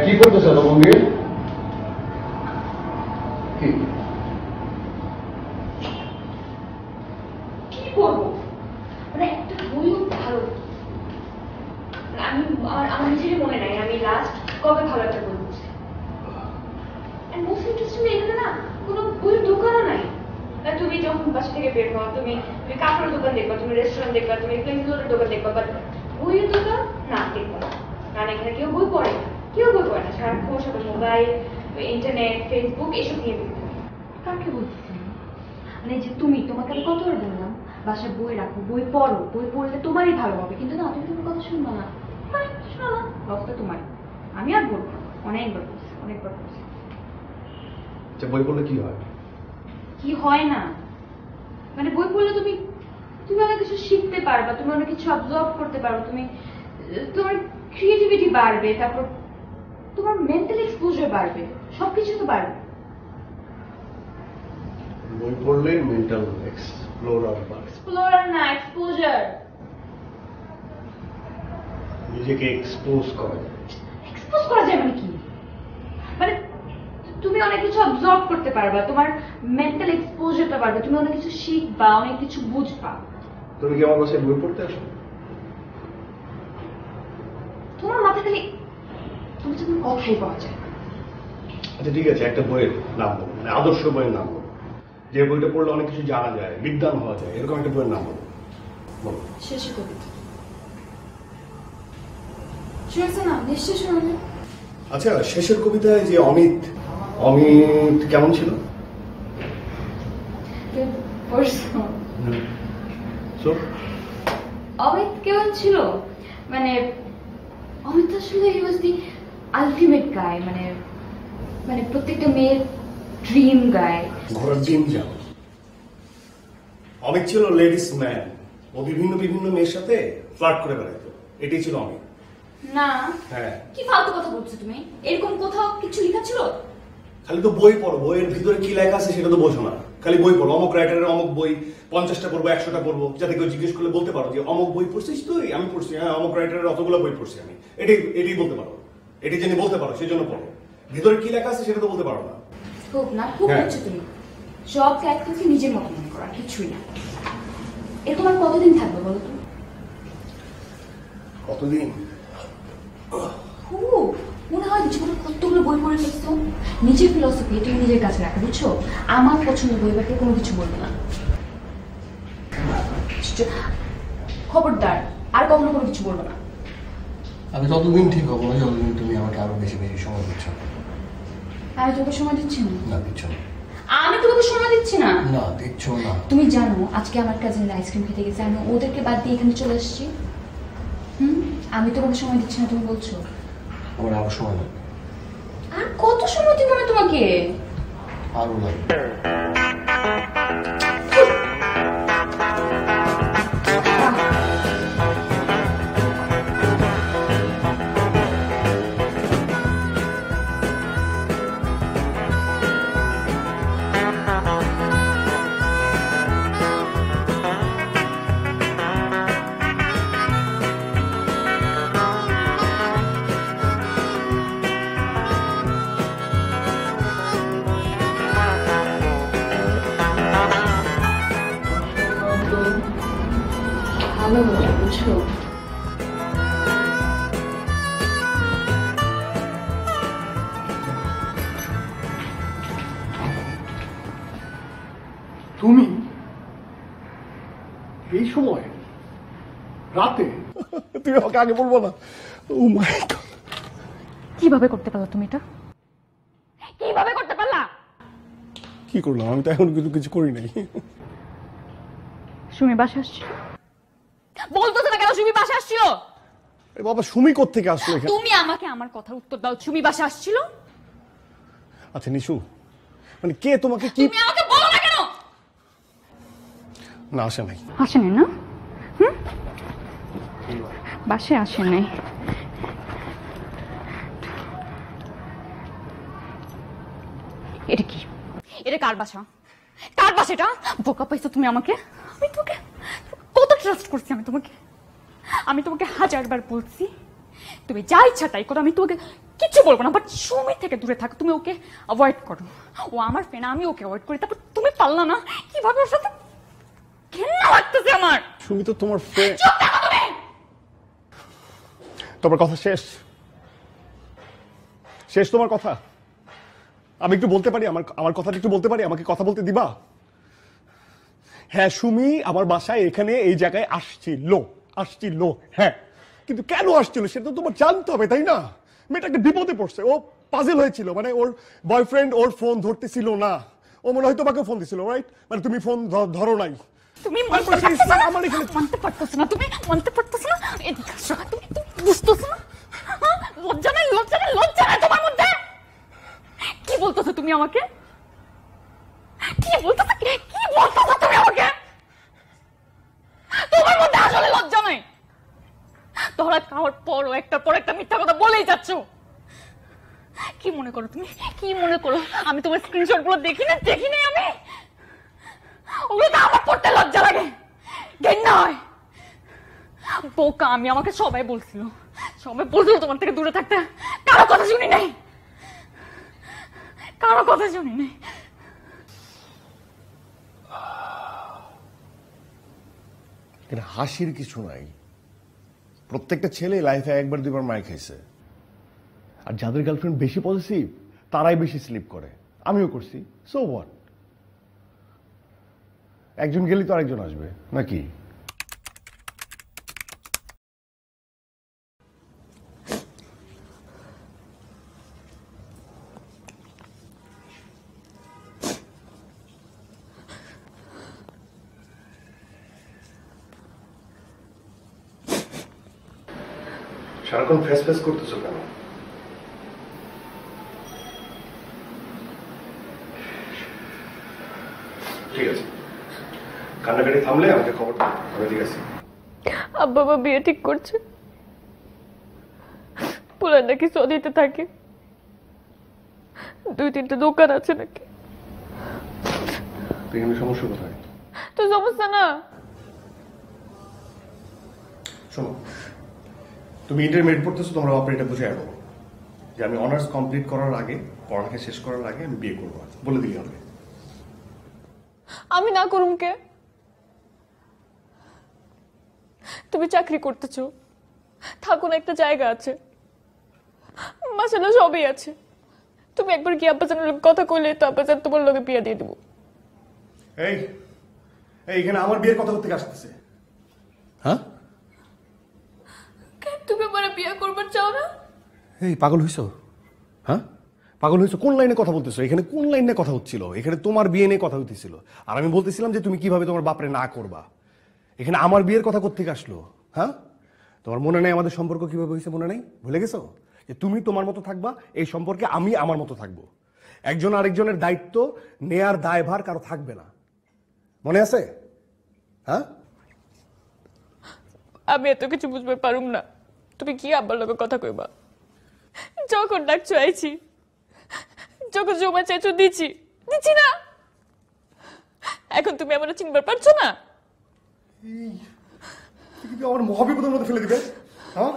কি করতেছে রমঙ্গির? কি করবো? মানে একটা বইও ভালো, আমি আমার নিজেরই মনে নাই আমি লাস্ট কবে ভালো একটা বই পড়ছি। মোস্ট ইন্টারেস্টিং এখানে না কোনো বইয়ের দোকানও নাই। তুমি যখন বাসা থেকে বের হও, তুমি কাপড়ের দোকান দেখবা, তুমি রেস্টুরেন্ট দেখবা, তুমি ফ্লেক্সিবলের দোকান দেখবা, বাট বইয়ের দোকান না দেখবা না। কারণ এখানে কেউ বই পড়ে না, কেউ বই পড়ে না, সারাক্ষণ সাথে মোবাইল, ইন্টারনেট, ফেসবুক এসব নিয়ে বের থাকে। কাকে বলছি? মানে যে তুমি, তোমাকে আমি কতবার বললাম বাসায় বই রাখো, বই পড়ো, বই পড়লে তোমারই ভালো হবে, কিন্তু না, তুমি তোমার কথা শুনবো না। শোনো না, লসটা তোমারই। আমি আর বলবো না, অনেকবার বলছি, অনেকবার বলছি। বই পড়লে কি হয়? কি হয় না মানে বই পড়লে তুমি তুমি অনেক কিছু শিখতে পারবা, তুমি অনেক কিছু অবজর্ভ করতে পারবে, তুমি তোমার ক্রিয়েটিভিটি বাড়বে, তারপর তোমার মেন্টাল এক্সপোজার বাড়বে, সবকিছু তো বাড়বে। বই পড়লে মেন্টাল এক্সপ্লোরার বাড়ে। এক্সপ্লোরার না, এক্সপোজার। নিজেকে এক্সপোজ করা যায়। এক্সপোজ করা যায় মানে কি? মানে তুমি অনেক কিছু অবজর্ভ করতে পারবা, তোমার মেন্টাল এক্সপোজারটা বাড়বে, তুমি অনেক কিছু শিখবা, অনেক কিছু বুঝবা। তুমি কি আমার কাছে বই পড়তে আসো? তোমার মাথা খালি তুমি তো কথাই পাওয়া যায়। আচ্ছা ঠিক আছে, একটা বইয়ের নাম বলো, মানে আদর্শ বইয়ের নাম বলো, যে বইটা পড়লে অনেক কিছু জানা যায়, বিদ্বান হওয়া যায়, এরকম একটা বইয়ের নাম বলো। বলো। শেষের কবিতা শুনেছে না? নিশ্চয় শুনবে। আচ্ছা, শেষের কবিতায় যে অমিত কেমন ছিল? অমিত কেমন ছিল মানে অমিত আসলে হি ওয়াজ দি আলটিমেট গাই, মানে মানে প্রত্যেকটা মেয়ের ড্রিম গাই। ঘোড়ার ডিম যাও। অমিত ছিল লেডিস ম্যান, ও বিভিন্ন মেয়ের সাথে ফ্লার্ট করে বেড়াতো, এটাই ছিল অমিত। না, হ্যাঁ। কি ফালতু কথা বলছো তুমি? এরকম কোথাও কিছু লেখা ছিল? খালি তো বই পড়ো, বইয়ের ভিতরে কি লেখা আছে সেটা তো বোঝো না। খালি বই পড়ো, অমুক রাইটারের অমুক বই 50টা পড়বো, 100টা পড়বো, যাতে কেউ জিজ্ঞেস করলে বলতে পারো যে অমুক বই পড়ছিস তুই? আমি পড়ছি, হ্যাঁ অমুক রাইটারের অতগুলো বই পড়ছি আমি। এটাই বলতে পারো, এটি জেনে বলতে পারো, সেই জন্য পড়ো। ভিতরে কি লেখা আছে সেটা তো বলতে পারো না। খুব না, খুব হচ্ছে তুমি সব ক্যারেক্টারকে নিজের মতো মনে করা, কিছুই না। এরকম আর কতদিন থাকবে বলো তো? কতদিন? খুব মনে হয় জীবনে কতগুলো বই পড়ে ফেলছো। নিজের ফিলসফি এটা নিজের কাছে রাখা, বুঝছো? আমার পছন্দ বই বাকি কোনো কিছু বলবো না, খবরদার, আর কখনো কোনো কিছু বলবো না। আমি ততদিন ঠিক হবো না যতদিন তুমি আমাকে আরো বেশি সময় দিচ্ছ। আমি তোকে সময় দিচ্ছি না। না, দিচ্ছ না। আমি তোমাকে সময় দিচ্ছি না। না, দিচ্ছ না। তুমি জানো আজকে আমার কাজিন আইসক্রিম খেতে গেছে, আমি ওদেরকে বাদ দিয়ে এখানে চলে আসছি। আমি তোমাকে সময় দিচ্ছি না, তুমি বলছো। আমার আরো সময় লাগবে। আর কত সময় দিব আমি তোমাকে? আরো লাগবে। বুঝছো? তুমি এই সময় রাতে? তুমি আমাকে আগে বলবো না? ও মাই গড, কিভাবে করতে পারলা তুমি এটা? কিভাবে করতে পারলা? কি করলাম? আমি তো এখন কিছু করি নাই। সুমি বাসা আসছিল, বলতেছে না কেন? সুমি বাসা আসছিল। বাবা, সুমি কোত্থেকে আসলো এখানে? তুমি আমাকে আমার কথার উত্তর দাও, সুমি বাসা আসছিল? আচ্ছা নিশু, মানে কে তোমাকে কি? তুমি আমাকে বলো না কেন? না, আসে নাই। আসেনি না? বাসে আসে নাই। এটা কি? এটা কার বাসা? কার বাসা এটা? বোকা পাইছো তুমি আমাকে? আমি তোকে কত ট্রাস্ট করছি আমি তোমাকে। আমি তোমাকে 1000বার বলছি তুমি যা ইচ্ছা তাই করো, আমি তোমাকে কিচ্ছু বলবো না, বাট সুমি থেকে দূরে থাকো, তুমি ওকে অ্যাভয়েড করো। ও আমার ফ্রেন্ড, আমি ওকে অ্যাভয়েড করি, তারপর তুমি পারলা না কিভাবে ওর সাথে? ঘেন্না লাগতেছে আমার। সুমি তো তোমার ফ্রেন্ড। চুপ থাকো তুমি। তোমার কথা শেষ? শেষ তোমার কথা? আমি একটু বলতে পারি? আমার কথাটা একটু বলতে পারি? আমাকে কথা বলতে দিবা? হ্যাঁ, সুমি আমার বাসায় এখানে এই জায়গায় আসছিল, হ্যাঁ, কিন্তু কেন আসছিল সেটা তো তোমার জানতে হবে, তাই না? মেয়েটা একটা বিপদে পড়ছে, ও পাজেল হয়েছিল, মানে ওর বয়ফ্রেন্ড ওর ফোন ধরতেছিল না, ও মনে হয় তোমাকে ফোন দিছিল, রাইট? মানে তুমি ফোন ধরো নাই। তুমি মানতে পারতেছো না, তুমি মানতে পারতেছো না, এদিকে আসো, তুমি বুঝতেছো না? লজ্জা নাই তোমার মধ্যে? কি বলতেছো তুমি আমাকে? কি বলতেছো তুমি আমাকে? তোমার মধ্যে আসলে লজ্জা নাই? ধরা খাওয়ার পরও একটার পর একটা মিথ্যা কথা বলেই যাচ্ছ। কি মনে করো তুমি? কি মনে করো আমি তোমার স্ক্রিনশট গুলো দেখি নাই আমি? ওগুলো তো আমার পড়তে লজ্জা লাগে, ঘেন্না হয়। বোকা আমি, আমাকে সবাই বলছিল তোমার থেকে দূরে থাকতে। কারো কথা শুনি নাই। হাসির কিছু নাই, প্রত্যেকটা ছেলে লাইফে একবার দুইবার মার খাইছে, আর যাদের গার্লফ্রেন্ড বেশি পজিটিভ তারাই বেশি স্লিপ করে। আমিও করছি, সো হোয়াট? একজন গেলেই তো আরেকজন আসবে নাকি? সারাক্ষণ ফেস করতেছো কেন? ঠিক আছে, কান্নাকাটি থামলে আমাকে খবর দাও, আমি ঠিক আছে। আব্বা মা বিয়ে ঠিক করছে, পুলার নাকি সৌদিতে থাকে, 2-3টা দোকান আছে নাকি। তো এখানে সমস্যা কোথায়? তো সমস্যা না। শোনো, তুমি ইন্টারমিডিয়েট পড়তেছো, তোমরা বাপরে এটা বুঝে আসবো যে আমি অনার্স কমপ্লিট করার আগে, পড়ালেখা শেষ করার আগে আমি বিয়ে করবো, বলে দিলে হবে। আমি না করুম কে? তুমি চাকরি করতেছো, থাকুন একটা জায়গা আছে, মাসালা সবই আছে। তুমি একবার কি আব্বাজানের লগে কথা কইলে তো আব্বাজান তোমার লগে বিয়ে দিয়ে দিব। এই এখানে আমার বিয়ের কথা করতে আসতেছে? হ্যাঁ, তুমি আমার বিয়ে করবার চাও না? এই পাগল হইছো? হ্যাঁ, পাগল হইছো? কোন লাইনে কথা বলতেছো? এখানে কোন লাইনে কথা হচ্ছিল? এখানে তোমার বিয়ে নিয়ে কথা হইতেছিল, আর আমি বলতেছিলাম যে তুমি কিভাবে তোমার বাপরে না করবা। এখানে আমার বিয়ের কথা কোত্থেকে আসলো? হ্যাঁ, তোমার মনে নেই আমাদের সম্পর্ক কিভাবে হয়েছে? মনে নেই? ভুলে গেছো যে তুমি তোমার মতো থাকবা, এই সম্পর্কে আমি আমার মতো থাকবো, একজন আরেকজনের দায়িত্ব নেয়ার দায়ভার কারো থাকবে না, মনে আছে? হ্যাঁ, আমি এত কিছু বুঝতে পারুম না, তুমি কি আব্বার লগে কথা কইবা? যখন ডাকছো আইছি, যখন জমা চাইছো দিচ্ছি না, এখন তুমি আমার চিনবার পারছো না? আমার মহাবিপদের মধ্যে ফেলে দিবে। হ্যাঁ,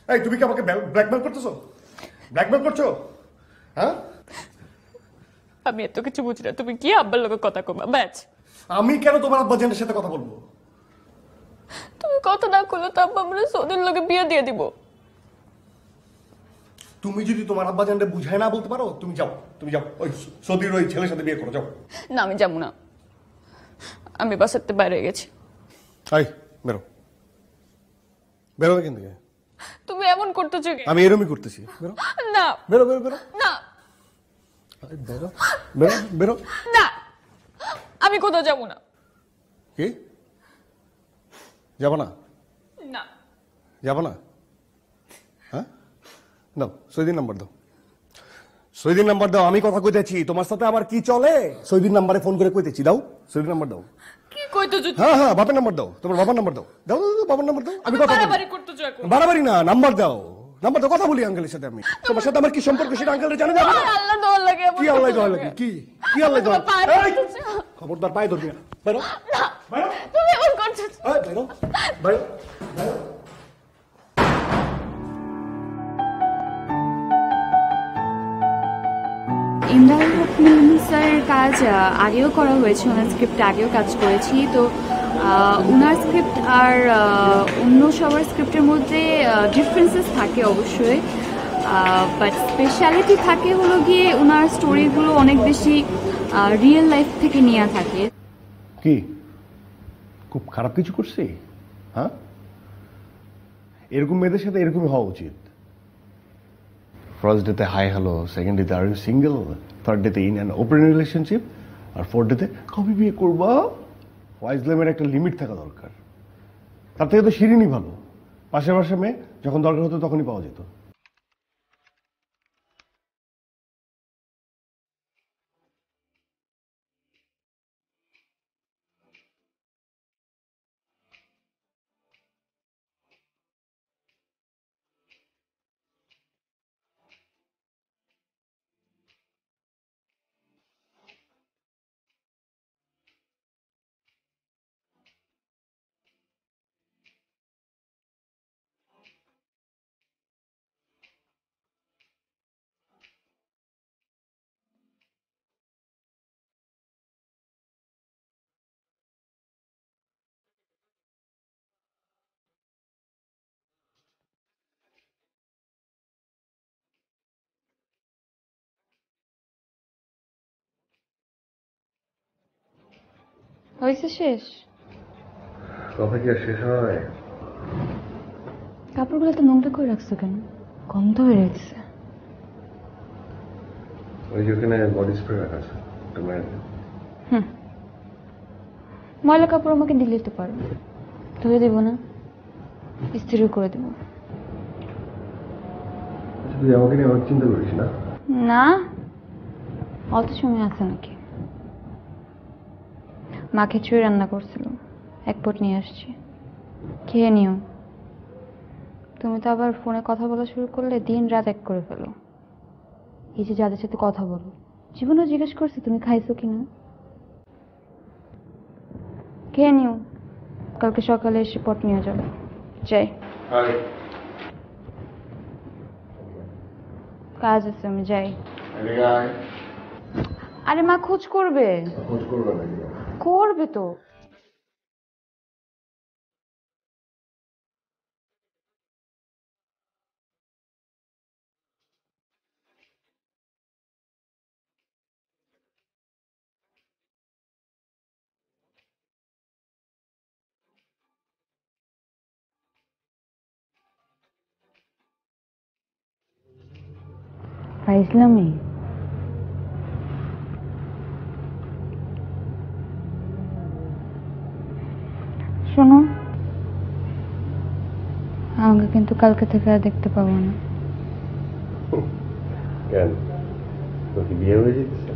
এই তুমি কি আমাকে ব্ল্যাকমেল করতেছো? ব্ল্যাকমেল করছো? হ্যাঁ, আমি এত কিছু বুঝি না, তুমি কি আব্বার লগে কথা কইবা? ব্যাচ আমি কেন তোমার আব্বাজানের সাথে কথা বলবো? তুমি কথা না করলে তো আব্বা আমরা সৌদির লগে বিয়ে দিয়ে দিব। তুমি যদি তোমার আব্বাজানকে বুঝায় না বলতে পারো, তুমি যাও ওই সৌদির ওই ছেলের সাথে বিয়ে করো, যাও। না আমি যাবো না, আমি বাসাতে বাইরে গেছি। বেরো বেরো এখান থেকে। তুমি এমন করতেছো কি? আমি এরমই করতেছি। বেরো না, বেরো বেরো বেরো না, বেরো বেরো বেরো না, আমি কোথাও যাবো না। কি যাবো না? না, যাবো না? হ্যাঁ, দাও সৈদিন নাম্বার দাও, সৈদিন নাম্বার দাও। আমি কথা কইতেছি, তোমার সাথে আমার কি চলে? সৈদিন নাম্বারে ফোন করে কইতেছি, দাও সৈদিন নাম্বার দাও। কি কইতেছো? হ্যাঁ, বাবার নাম্বার দাও, তোমার বাবার নাম্বার দাও, দাও বাবার নাম্বার দাও। আমি কথা বলি। বাড়াবাড়ি করতেছো এখন। বাড়াবাড়ি না, নাম্বার দাও, কথা বলি আঙ্কেলের সাথে। আমি তোমার সাথে আমার কি সম্পর্ক সেটা আঙ্কেলের জানা যাবে না? আল্লাহ দোয়া লাগে। কি আল্লাহ দোয়া লাগে? কি আল্লাহ দোয়া? খবরদার পায়ে ধরবি না, বেরো না, তুমি এমন করছো। বেরো বেরো ইমরান হক মিলন স্যারের কাজ আগেও করা হয়েছে, ওনার স্ক্রিপ্ট আগেও কাজ করেছি। তো ওনার স্ক্রিপ্ট আর অন্য সবার স্ক্রিপ্টের মধ্যে ডিফারেন্সেস থাকে অবশ্যই, বাট স্পেশালিটি থাকে হলো গিয়ে ওনার স্টোরিগুলো অনেক বেশি রিয়েল লাইফ থেকে নেওয়া থাকে। কি খুব খারাপ কিছু করছি? হ্যাঁ, এরকম মেয়েদের সাথে এরকমই হওয়া উচিত। ফার্স্ট ডেতে হাই হ্যালো, সেকেন্ড ডেতে আর ইউ সিঙ্গেল, থার্ড ডেতে ইন অ্যান ওপেন রিলেশনশিপ, আর ফোর্থ ডেতে কবে বিয়ে করবা। ওয়াইজলামের একটা লিমিট থাকা দরকার। তার থেকে তো শিরিনই ভালো, পাশে পাশে মেয়ে যখন দরকার হতো তখনই পাওয়া যেত। হয়েছে শেষ? কথা কি আর শেষ হয়? কাপড়গুলো তো নোংরা করে রাখছো কেন? গন্ধ বেড়ে গেছে। ওই যে ওখানে বডি স্প্রে রাখা আছে, ময়লা কাপড় আমাকে দিলেই তো পারো, ধুয়ে দেবো না, ইস্ত্রি করে দেবো। তুই আমাকে নিয়ে অনেক চিন্তা করিস না? না, অত সময় আছে নাকি? মা খিচুড়ি রান্না করছিল, এক পট নিয়ে আসছি, খেয়ে নিও। তুমি তো আবার ফোনে কথা বলা শুরু করলে দিন রাত এক করে ফেলো। এই যে যাদের সাথে কথা বলো, জীবনও জিজ্ঞেস করছি তুমি খাইছো কিনা। খেয়ে নিও, কালকে সকালে এসে পট নিয়ে যাবে। যাই, কাজ আছে, আমি যাই। আরে মা খোঁজ করবে। খোঁজ করবে নাকি? করবে তো। ফাইজলামি। শোনো, আমাকে কিন্তু কালকে থেকে আর দেখতে পাবো না। কেন, তোর কি বিয়ে হয়ে যেতেছে?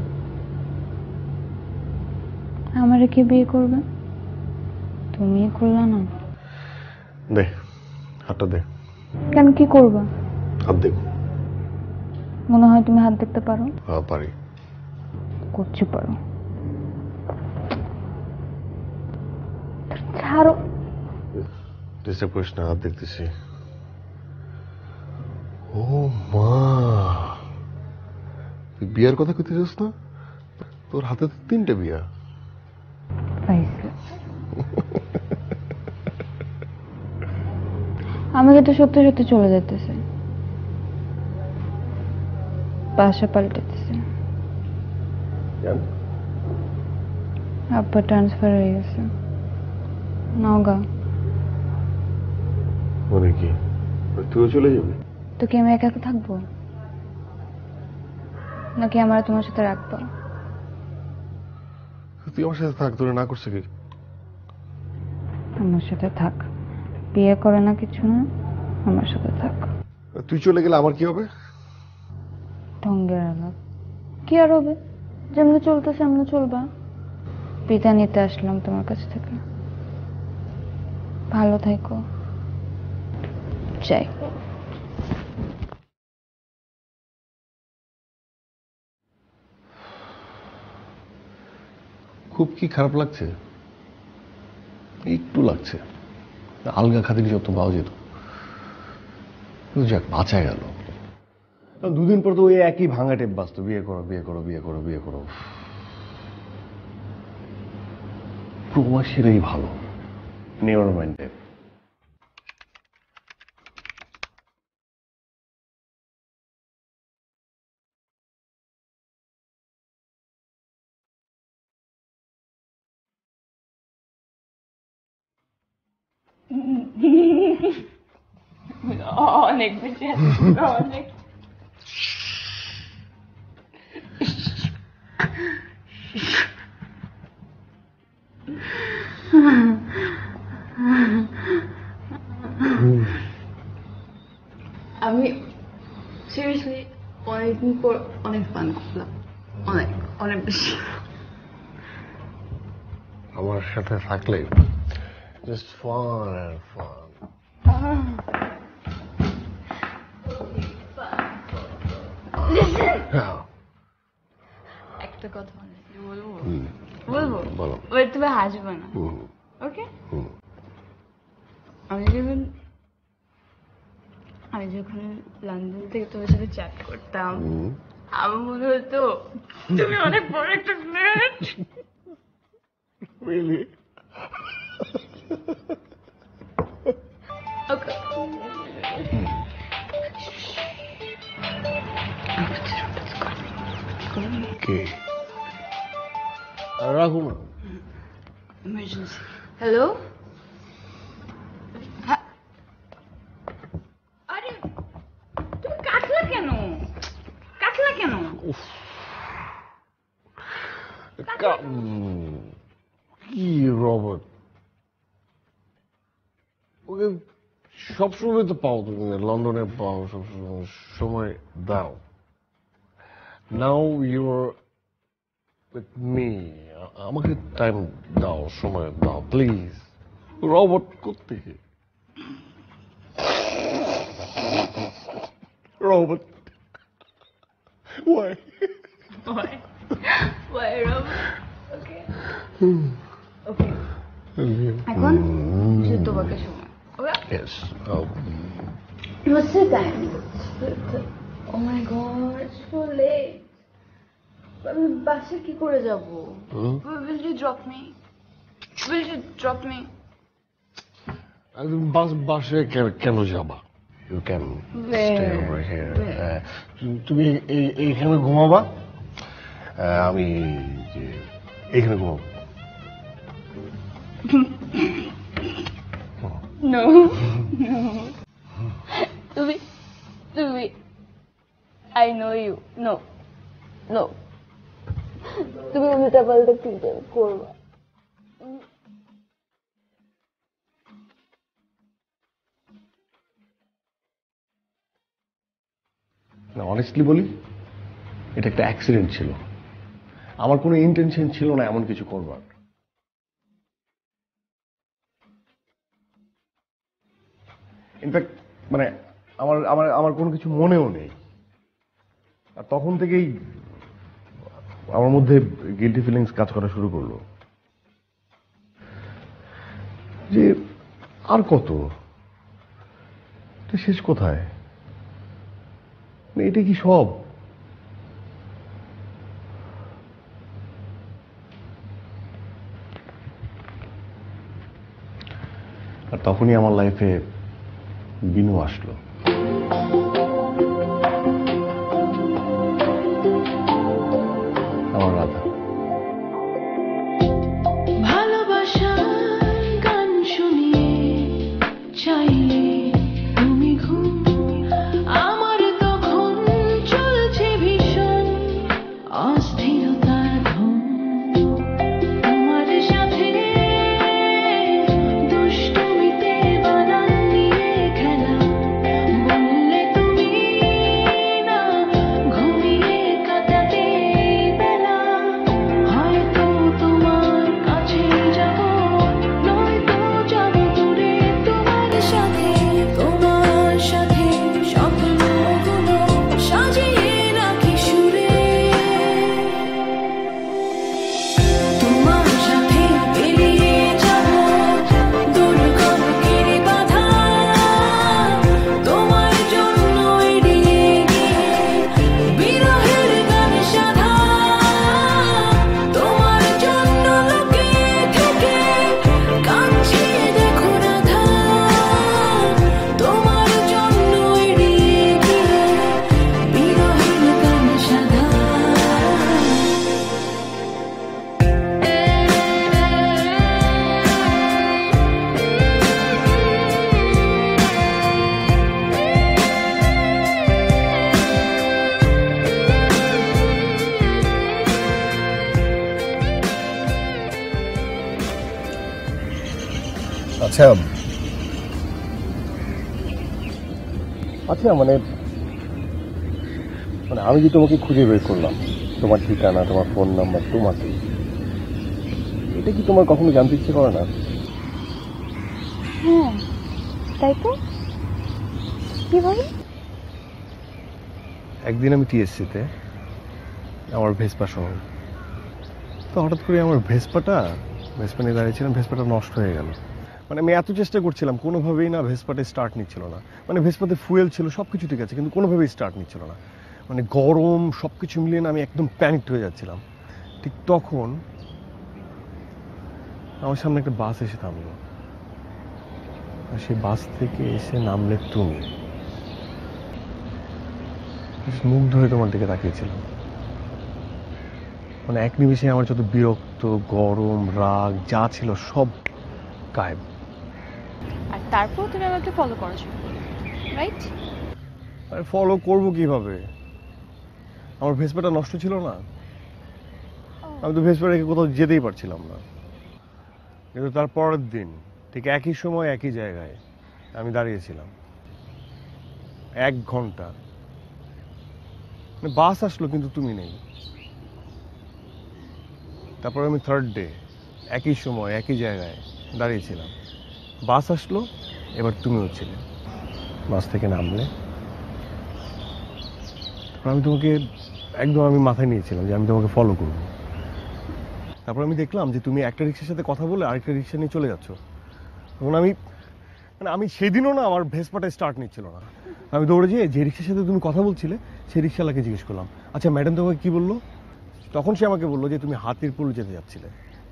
আমারে কে বিয়ে করবে? তুমি করলা না? দে হাতটা দে। কেন, কি করবা? হাত দেখ। মনে হয় তুমি হাত দেখতে পারো। হ্যাঁ পারি। করছি পারো। ছাড়ো। ডিস্টার্ব করিস না, হাত দেখতেছি। ও মা, তুই বিয়ার কথা কইতেছিস না? তোর হাতে তো 3টে বিয়া। আমাকে তো সত্যি সত্যি চলে যেতেছে, বাসা পাল্টেতেছে। আব্বা ট্রান্সফার হয়ে গেছে নওগাঁ। মানে কি, তুইও চলে যাবি? তো কি আমি একা একা থাকবো, নাকি আমার তোমার সাথে রাখবো? তুই আমার সাথে থাক, তোরে না করছে কি? আমার সাথে থাক, বিয়ে করে না কিছু না, আমার সাথে থাক। তুই চলে গেলে আমার কি হবে? ঢঙ্গের আলাপ কি আর হবে, যেমনি চলতেছে এমনি চলবা। বিদায় নিতে আসলাম তোমার কাছ থেকে, ভালো থেকো। যাই। খুব কি খারাপ লাগছে? একটু লাগছে, আলগা খাতির যত পাওয়া যেত। যাক, বাঁচা গেল। দুদিন পর তো ওই একই ভাঙা টেপ বাঁচতো, বিয়ে করো বিয়ে করো বিয়ে করো বিয়ে করো। প্রবাসীরাই ভালো, নেভার মাইন্ড টেপ। অনেক বেশি অনেক। আমি সিরিয়াসলি অনেকদিন পর অনেক ফান করলাম, অনেক অনেক বেশি। আমার সাথে থাকলে জাস্ট ফান এন্ড ফান। একটা কথা অনেস্টলি বলবো, বলবো তুমি হাসবে না, ওকে? আমি যখন লন্ডন থেকে তোমার সাথে চ্যাট করতাম, আমার মনে হতো তুমি অনেক বড় একটা ফ্ল্যাট। Really? ওকে কে? রাখো না। ইমার্জেন্সি। হ্যালো, আরে তুমি কাটলা কেন? কাটলা কেন? কি রবার্ট, ওকে সবসময় তো পাও, তুমি লন্ডনে পাও, সবসময় সময় দাও। নাও ইউর উইথ মি, আমাকে টাইম দাও, সময় দাও প্লিজ। রবার্ট কোত্থেকে? Robert why? Why, Rob? Okay. Okay. এখন যুদ্ধ বাকের সময়। Okay? Yes. What's the time? Oh my god, it's so late. আমি বাসে কি করে যাব? Will you drop me? Will you drop me? বাসে কেন যাবা? You can stay over here. তুমি এইখানে ঘুমাবা, আমি এইখানে ঘুমাবো। No. তুমি I know you. No. তুমি উল্টা পাল্টা কি করবা? না, অনেস্টলি বলি, এটা একটা অ্যাক্সিডেন্ট ছিল। আমার কোনো ইন্টেনশন ছিল না এমন কিছু করবার। ইনফ্যাক্ট মানে আমার আমার আমার কোনো কিছু মনেও নেই। আর তখন থেকেই আমার মধ্যে গিল্টি ফিলিংস কাজ করা শুরু করলো যে আর কত, শেষ কোথায়, এটা কি সব? আর তখনই আমার লাইফে বিনু আসলো। আমার রাধা। ভালোবাসার গান শুনিয়ে চাইলে তুমি ঘুম, আমার তখন চলছে ভীষণ অস্থিরতার ধুম। তোমার সাথে দুষ্টুমিতে বানান নিয়ে খেলা, আচ্ছা আচ্ছা মানে মানে আমি যে তোমাকে খুঁজে বের করলাম, তোমার ঠিকানা, তোমার ফোন নাম্বার, তোমাকে, এটা কি তোমার কখনো জানতে ইচ্ছে করে না? হ্যাঁ তাই তো, কিভাবে? একদিন আমি টিএসসিতে আমার ভেসপা সহ, তো হঠাৎ করে আমার ভেসপা নিয়ে দাঁড়িয়েছিলাম, ভেসপাটা নষ্ট হয়ে গেল। মানে আমি এত চেষ্টা করছিলাম, কোনোভাবেই না ভেসপাটা স্টার্ট নিচ্ছিল না। মানে ভেসপাতে ফুয়েল ছিল, সব কিছু ঠিক আছে, কিন্তু কোনোভাবেই স্টার্ট নিচ্ছিল না। মানে গরম সব কিছু মিলিয়ে না আমি একদম প্যানিকড হয়ে যাচ্ছিলাম। ঠিক তখন আমার সামনে একটা বাস এসে থামলো, আর সেই বাস থেকে এসে নামলে তুমি। মুগ্ধ হয়ে তোমার দিকে তাকিয়েছিলাম। মানে এক নিমিষে আমার যত বিরক্ত, গরম, রাগ যা ছিল সব গায়েব। আর তারপর তুমি আমাকে ফলো করেছো, রাইট? আরে ফলো করবো কিভাবে? আমার ভেসপাটা নষ্ট ছিল না, আমি তো ভেসপা রেখে কোথাও যেতেই পারছিলাম না। কিন্তু তার পরের দিন ঠিক একই সময় একই জায়গায় আমি দাঁড়িয়েছিলাম 1 ঘন্টা। মানে বাস আসলো কিন্তু তুমি নেই। তারপর আমি থার্ড ডে একই সময় একই জায়গায় দাঁড়িয়েছিলাম, বাস আসলো, এবার তুমিও ছিলে। বাস থেকে নামলে, তারপর আমি তোমাকে একদম আমি মাথায় নিয়েছিলাম যে আমি তোমাকে ফলো করব। তারপর আমি দেখলাম যে তুমি একটা রিক্সার সাথে কথা বলে আরেকটা রিক্সা নিয়ে চলে যাচ্ছ। তখন আমি সেদিনও না আমার ভেসপাটা স্টার্ট নিচ্ছিল না। আমি দৌড়ে যেয়ে যে রিক্সার সাথে তুমি কথা বলছিলে সেই রিক্সাওয়ালাকে জিজ্ঞেস করলাম, আচ্ছা ম্যাডাম তোমাকে কি বললো? তখন সে আমাকে বললো যে তুমি হাতিরপুল যেতে যাচ্ছিলে।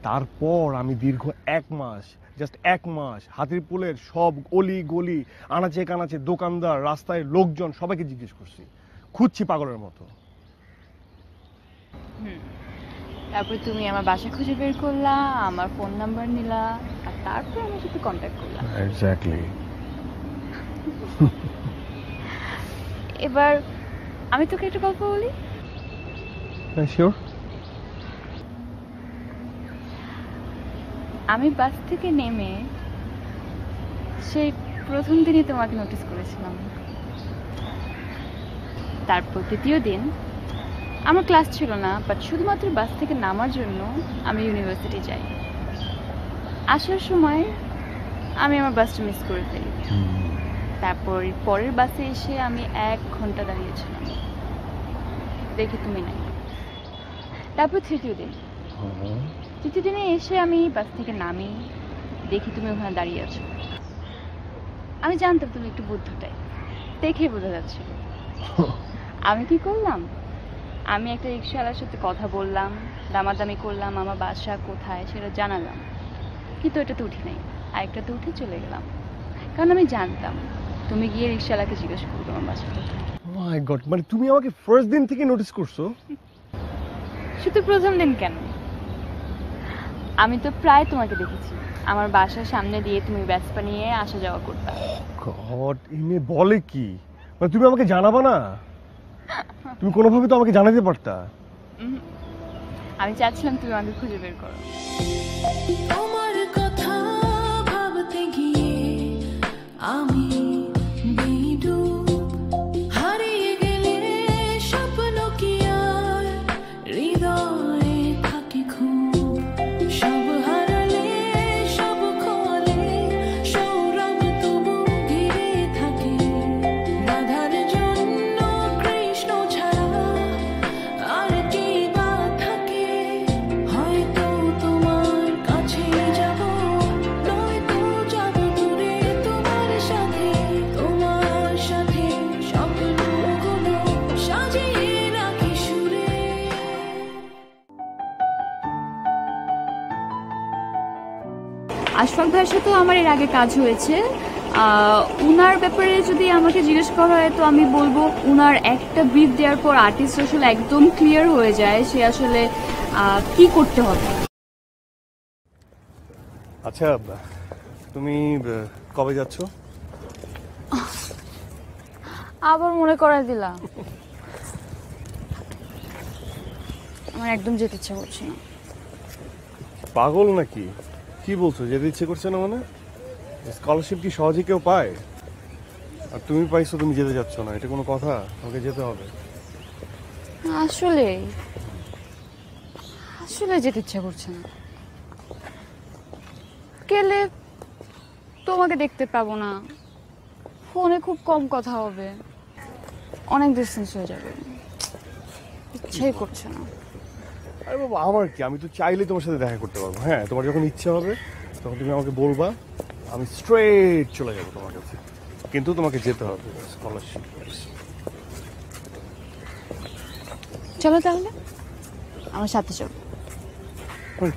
তারপর আমি দীর্ঘ 1 মাস, জাস্ট 1 মাস হাতিরপুলের সব অলি গলি, আনাচে কানাচে, দোকানদার, রাস্তায় লোকজন, সবাইকে জিজ্ঞেস করছি, খুঁজছি পাগলের মতো। তারপর তুমি আমার বাসা খুঁজে বের করলা, আমার ফোন নাম্বার নিলা, আর তারপর আমার সাথে কন্ট্যাক্ট করলা। এক্স্যাক্টলি। এবার আমি তোকে একটা গল্প বলি। শিওর। আমি বাস থেকে নেমে সেই প্রথম দিনই তোমাকে নোটিস করেছিলাম। তারপর দ্বিতীয় দিন আমার ক্লাস ছিল না, বাট শুধুমাত্র বাস থেকে নামার জন্য আমি ইউনিভার্সিটি যাই। আসার সময় আমি আমার বাসটা মিস করে ফেলি। তারপর পরের বাসে এসে আমি 1 ঘন্টা দাঁড়িয়েছিলাম, দেখি তুমি নাই। তারপর তৃতীয় দিনে এসে আমি বাস থেকে নামি, দেখি তুমি ওখানে দাঁড়িয়ে আছো। আমি জানতাম তুমি একটু বুদ্ধ টাইপ, দেখেই বোঝা যাচ্ছে। আমি কি করলাম, আমি একটা রিক্সাওয়ালার সাথে কথা বললাম, দামাদামি করলাম, আমার বাসা কোথায় সেটা জানালাম, কিন্তু ওটাতে উঠি নাই, আরেকটাতে উঠে চলে গেলাম। কারণ আমি জানতাম তুমি গিয়ে রিক্সাওয়ালাকে জিজ্ঞেস করবে আমার বাসা কোথায়। মাই গড, মানে তুমি আমাকে ফার্স্ট দিন থেকে নোটিস করছো? শুধু প্রথম দিন কেন, আমি তো প্রায় তোমাকে দেখেছি। আমার বাসার সামনে দিয়ে তুমি ভেসপা নিয়ে আসা যাওয়া করতে। গড, ইনি বলে কি? মানে তুমি আমাকে জানাবা না? তুমি কোনোভাবে তো আমাকে জানাতে পারতা। আমি চাচ্ছিলাম তুমি আমাকে খুঁজে বের করো। তোমার কথা ভাবতে গিয়ে আমি বেডুব, হারিয়ে গেলে স্বপ্ন কি আর হৃদয়ে থাকে খুব, সব হারালে সব খোলে সৌরভ তবু ঘিরে থাকে, রাধার জন্য কৃষ্ণ ছাড়া আর কি বা থাকে, হয়তো তোমার কাছে যাব, নয়তো যাব দূরে তোমার সাথে স্বপ্নগুলো সাজিয়ে রাখি সুরে। আশফাক ভাইয়ের সাথে আমার এর আগে কাজ হয়েছে। উনার ব্যাপারে যদি আমাকে জিজ্ঞেস করা হয় তো আমি বলবো উনার একটা ব্রিফ দেওয়ার পর আর্টিস্ট আসলে একদম ক্লিয়ার হয়ে যায় সে আসলে কি করতে হবে। আচ্ছা, তুমি কবে যাচ্ছ? আবার মনে করাই দিলা, আমার একদম যেতে ইচ্ছা করছে না। পাগল নাকি? কি বলছো, যেতে ইচ্ছে করছে না? মানে স্কলারশিপ কি সহজে কেউ পায়? আর তুমি পাইছো, তুমি যেতে যাচ্ছ না, এটা কোনো কথা? তোমাকে যেতে হবে। আসলে আসলে যেতে ইচ্ছা করছে না। গেলে তোমাকে দেখতে পাবো না, ফোনে খুব কম কথা হবে, অনেক ডিস্টেন্স হয়ে যাবে, ইচ্ছাই করছে না। আরে বাবা, আমার কি, আমি তো চাইলে তোমার সাথে দেখা করতে পারবো। হ্যাঁ, তোমার যখন ইচ্ছা হবে তখন তুমি আমাকে বলবা, আমি স্ট্রেট চলে যাবো তোমার কাছে। কিন্তু তোমাকে যেতে হবে স্কলারশিপ। চলো তাহলে আমার সাথে চলো।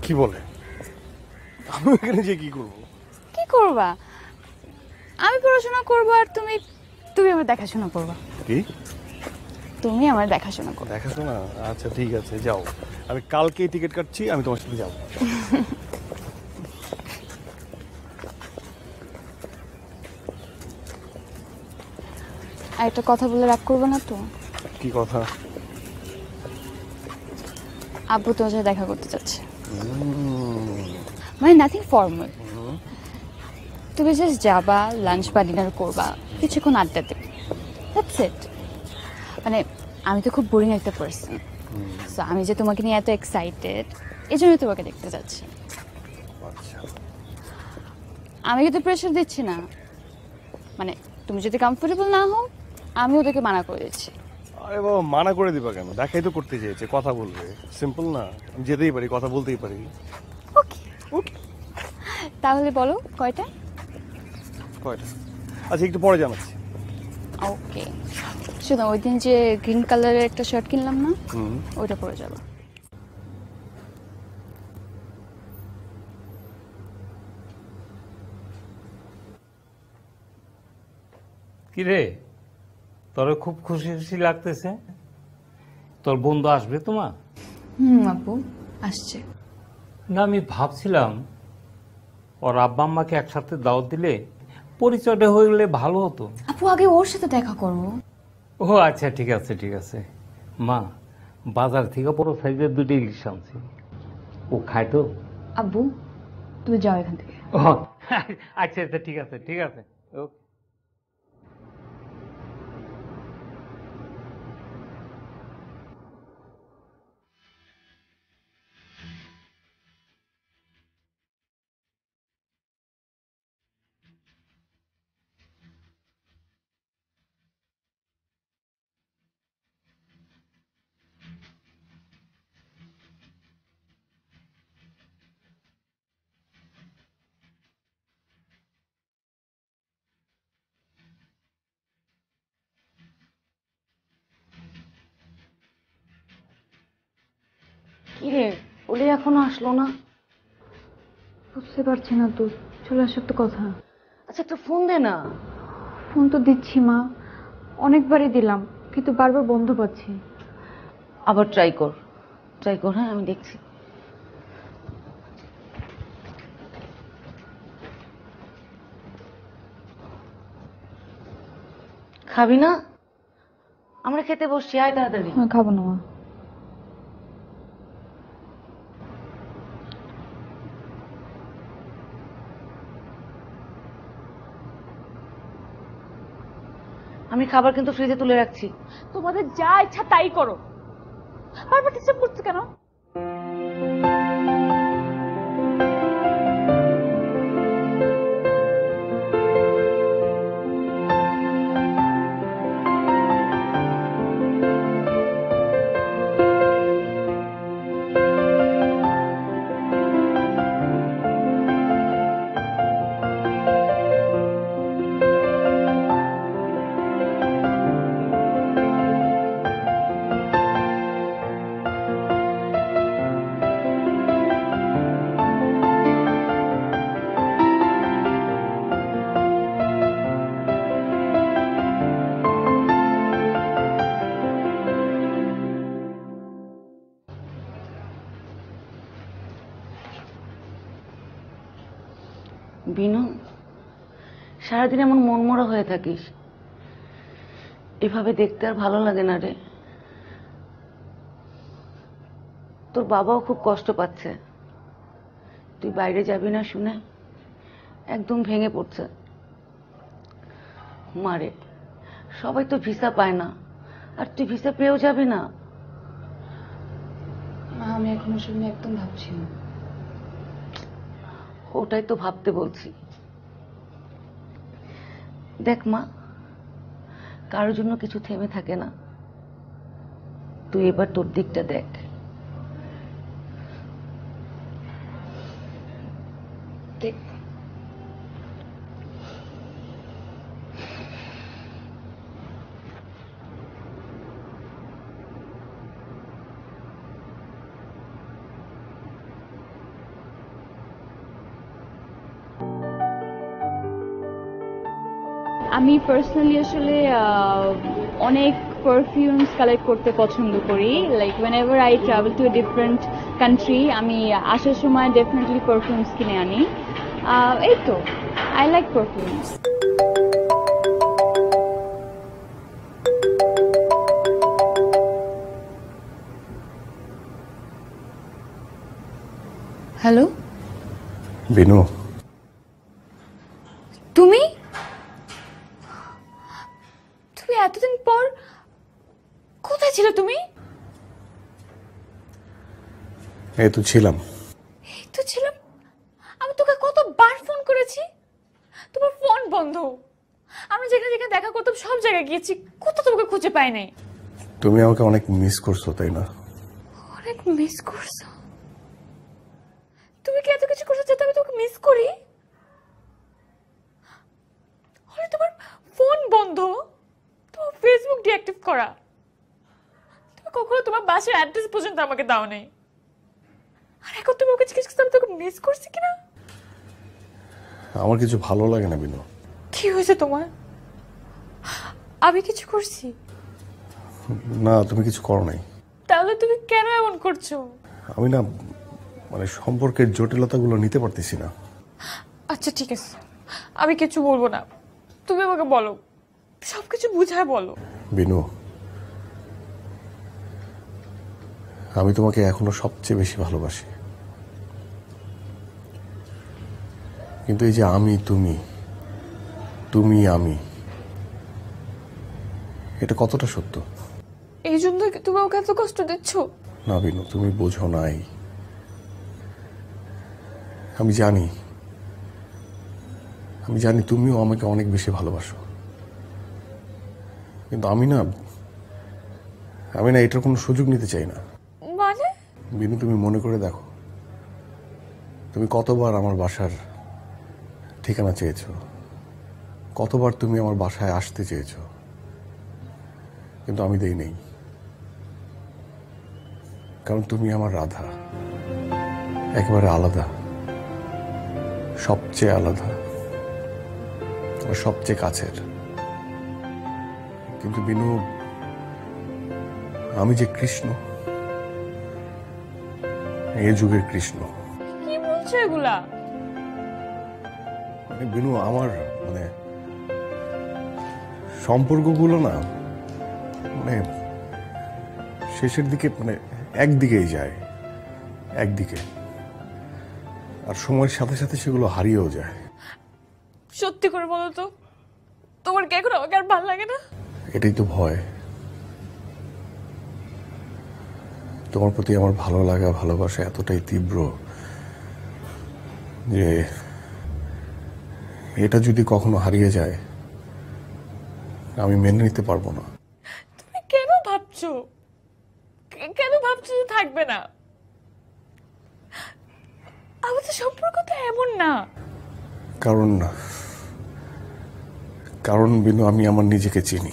কি বলে? আমি এখানে যে কি করবো? কি করবা? আমি পড়াশোনা করবো আর তুমি তুমি আমার দেখাশোনা করবা। কি? তুমি আমার দেখাশোনা করবে। দেখাশোনা? আচ্ছা ঠিক আছে, যাও। আমি কালকেই টিকিট কাটছি, আমি তোমার সাথে যাবো। আর একটা কথা বলে রাগ করবে না তো? কি কথা? আব্বু তোমার সাথে দেখা করতে চাচ্ছে। মানে নাথিং ফর্মাল, তুমি জাস্ট যাবা, লাঞ্চ বা ডিনার করবা, কিছুক্ষণ আড্ডা দেবে, দ্যাটস ইট। মানে আমি তো খুব বোরিং একটা পার্সন, সো আমি যে তোমাকে নিয়ে এত এক্সাইটেড, এই জন্য তোমাকে দেখতে যাচ্ছি। আচ্ছা, আমি কিন্তু প্রেশার দিচ্ছি না, মানে তুমি যদি কমফোর্টেবল না হও আমি ওদেরকে মানা করে দিচ্ছি। আরে বাবা, মানা করে দিবা কেন? দেখাই তো করতে চেয়েছে, কথা বলবে, সিম্পল না? আমি যেতেই পারি, কথা বলতেই পারি। ওকে ওকে, তাহলে বলো কয়টা? কয়টা? আচ্ছা, একটু পরে জানাচ্ছি। ওকে, শোনো, ওই দিন যে গ্রিন কালারের একটা শার্ট কিনলাম না, ওইটা পরে যাবো। কিরে, তোর খুব খুশি খুশি লাগতেছে? তোর বন্ধু আসবে তোমার? আপু আসছে না, আমি ভাবছিলাম ওর আব্বা আম্মাকে একসাথে দাওয়াত দিলে পরিচয়টা হয়ে গেলে ভালো হতো। আপু আগে ওর সাথে দেখা করো। ও আচ্ছা, ঠিক আছে ঠিক আছে। মা, বাজার থেকে বড় সাইজের 2টি ইলিশ আনছি, ও খায় তো? আব্বু তুমি যাও এখান থেকে। ও আচ্ছা আচ্ছা, ঠিক আছে ঠিক আছে, ওকে। কিরে, ওলি এখনো আসলো না? বুঝতে পারছি না তো, চলে আসার তো কথা। আচ্ছা একটা ফোন দে না। ফোন তো দিচ্ছি মা, অনেকবারই দিলাম, কিন্তু বারবার বন্ধ পাচ্ছি। আবার ট্রাই কর, ট্রাই কর, হ্যাঁ আমি দেখছি। খাবি না? আমরা খেতে বসছি, আয় তাড়াতাড়ি। খাবো না মা। আমি খাবার কিন্তু ফ্রিজে তুলে রাখছি। তোমাদের যা ইচ্ছা তাই করো, বারবার ডিস্টার্ব করছো কেন? বিনু, সারাদিন এমন মনমরা হয়ে থাকিস, এভাবে দেখতে আর ভালো লাগে না রে। তোর বাবাও খুব কষ্ট পাচ্ছে, তুই বাইরে যাবি না শুনে একদম ভেঙে পড়ছে। মারে, সবাই তো ভিসা পায় না, আর তুই ভিসা পেয়েও যাবি না। মা আমি এখন ওসব নিয়ে একদম ভাবছি না। ওটাই তো ভাবতে বলছি। দেখ মা, কারোর জন্য কিছু থেমে থাকে না। তুই এবার তোর দিকটা দেখ। দেখ আমি পার্সোনালি আসলে অনেক পারফিউমস কালেক্ট করতে পছন্দ করি। Like whenever I travel to a different country, আমি আসার সময় ডেফিনেটলি পারফিউমস কিনে আনি। এই তো, I like perfumes. Hello, Binu, তুমি তুমি এতদিন পর কোথায় ছিলে তুমি? এই তো ছিলাম। এই তো ছিলাম? আমি তোকে কতবার ফোন করেছি, তোমার ফোন বন্ধ। আমি যেখানে যেখানে দেখা করতাম সব জায়গায় গিয়েছি, কোথাও তোমাকে খুঁজে পাই নাই। তুমি আমাকে অনেক মিস করছো, তাই না? অনেক মিস করছো? তুমি কি এত কিছু করছো যাতে আমি তোকে মিস করি? আরে তোমার ফোন বন্ধ, তোমার ফেসবুক ডিঅ্যাক্টিভ করা, তুমি কখনো তোমার বাসার অ্যাড্রেস পর্যন্ত আমাকে দাও নাই। আর এখন তুমি ওকে জিজ্ঞেস করছো আমি তোকে মিস করছি কিনা? আমার কিছু ভালো লাগে না বিনু। কি হয়েছে তোমার? আমি কিছু করছি? না, তুমি কিছু করো নাই। তাহলে তুমি কেন এমন করছো? আমি না, মানে সম্পর্কের জটিলতাগুলো নিতে পারতেছি না। আচ্ছা ঠিক আছে, আমি কিছু বলবো না, তুমি আমাকে বলো, সবকিছু বুঝায় বলো। বিনু, আমি তোমাকে এখনো সবচেয়ে বেশি ভালোবাসি, কিন্তু এই যে আমি তুমি, তুমি আমি, এটা কতটা সত্য? এই জন্য কি তুমি আমাকে এত কষ্ট দিচ্ছ? না বিনু, তুমি বোঝো নাই। আমি জানি, আমি জানি তুমিও আমাকে অনেক বেশি ভালোবাসো, কিন্তু আমি না এটার কোনো সুযোগ নিতে চাই না। মানে? বিনু, তুমি মনে করে দেখো, তুমি কতবার আমার বাসার ঠিকানা চেয়েছো, কতবার তুমি আমার বাসায় আসতে চেয়েছো, কিন্তু আমি দেই নেই। কারণ তুমি আমার রাধা, একেবারে আলাদা, সবচেয়ে আলাদা, আর সবচেয়ে কাছের। কিন্তু বিনু, আমি যে কৃষ্ণ, এই যুগের কৃষ্ণ। কি বলছো এগুলা? মানে বিনু, আমার মানে সম্পর্কগুলো না, মানে শেষের দিকে মানে একদিকেই যায়, একদিকে, আর সময়ের সাথে সাথে সেগুলো হারিয়েও যায়। সত্যি করে বলো তো, তোমার কি এখন আমাকে আর ভালো লাগে না? এটাই তো ভয়। তোমার প্রতি আমার ভালো লাগা, ভালোবাসা এতটাই তীব্র যে এটা যদি কখনো হারিয়ে যায় আমি মেনে নিতে পারবো না। তুমি কেন ভাবছো, কেন ভাবছো যে থাকবে না? আমাদের সম্পর্ক তো এমন না। কারণ বিনু, আমি আমার নিজেকে চিনি।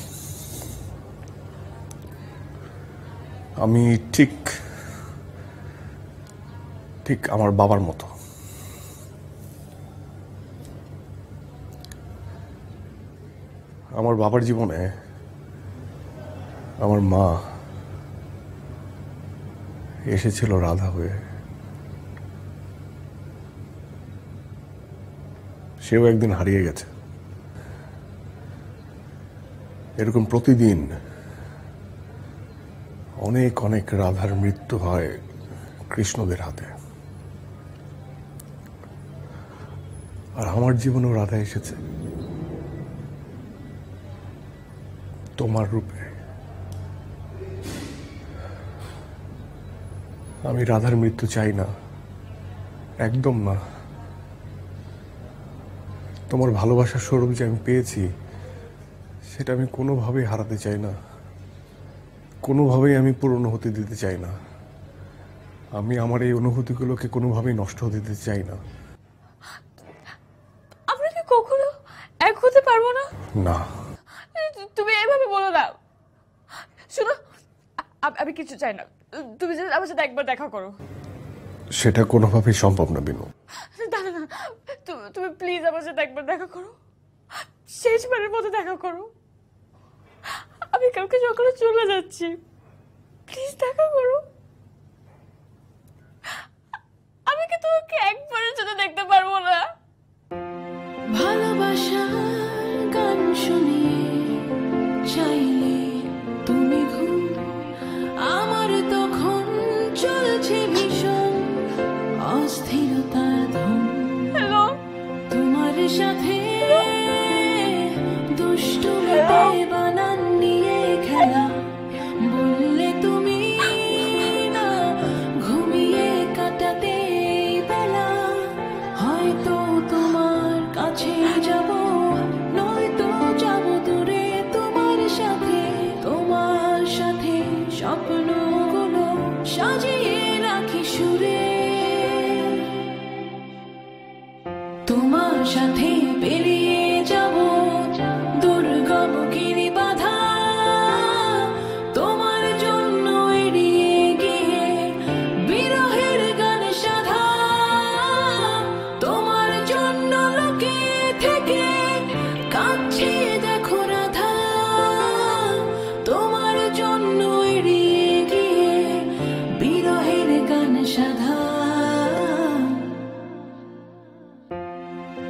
আমি ঠিক আমার বাবার মতো। আমার বাবার জীবনে আমার মা এসেছিল রাধা হয়ে, সেও একদিন হারিয়ে গেছে। এরকম প্রতিদিন অনেক অনেক রাধার মৃত্যু হয় কৃষ্ণদের হাতে। আর আমার জীবনেও রাধা এসেছে তোমার রূপে। আমি রাধার মৃত্যু চাই না, একদম না। তোমার ভালোবাসার স্বরূপ যে আমি পেয়েছি সেটা আমি কোনোভাবেই হারাতে চাই না, কোনোভাবেই আমি পূরণ হতে দিতে চাই না। আমি আমার এই অনুভূতিগুলোকে কোনোভাবেই নষ্ট হতে দিতে চাই না। আমরা কি কখনো এক হতে পারবো না? না। তুমি এভাবে বলো না। শোনো, আমি কিছু চাই না, তুমি just আমার সাথে একবার দেখা করো। সেটা কোনোভাবেই সম্ভব না বিনু। দাঁড়া না, তুমি প্লিজ আমার সাথে একবার দেখা করো, শেষবারের মতো দেখা করো। আমি কালকে সকালে চলে যাচ্ছি, প্লিজ দেখা করো। আমি কি তোমাকে একবারের জন্য দেখতে পারবো না? ভালোবাসার গান শুনিয়ে চাইলে তুমি ঘুম, আমার তখন চলছে ভীষণ অস্থিরতার ধুম। হ্যালো, তোমার সাথে দুষ্টুমিতে বানান নিয়ে খেলা, বললে তুমি না ঘুমিয়ে কাটাতে বেলা। হয়তো তোমার কাছে যাব, নয়তো যাব দূরে তোমার সাথে। তোমার সাথে স্বপ্নগুলো সাজিয়ে রাখি সুরে, তোমার সাথে পেরিয়ে যাব দুর্গম গিরি বাধা। তোমার জন্য এড়িয়ে গিয়ে বিরহের গান সাধা। তোমার জন্য লোকে থেকে কাঁদছে দেখো রাধা। তোমার জন্য এড়িয়ে গিয়ে বিরহের গান সাধা।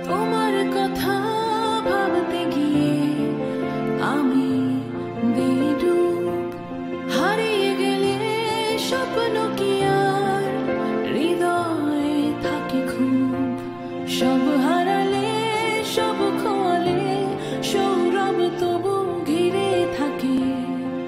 তোমার কথা ভাবতে গিয়ে আমি বেডুব, হারিয়ে গেলে স্বপ্ন কি আর হৃদয়ে থাকে খুব। সব হারালে সব খোয়ালে সব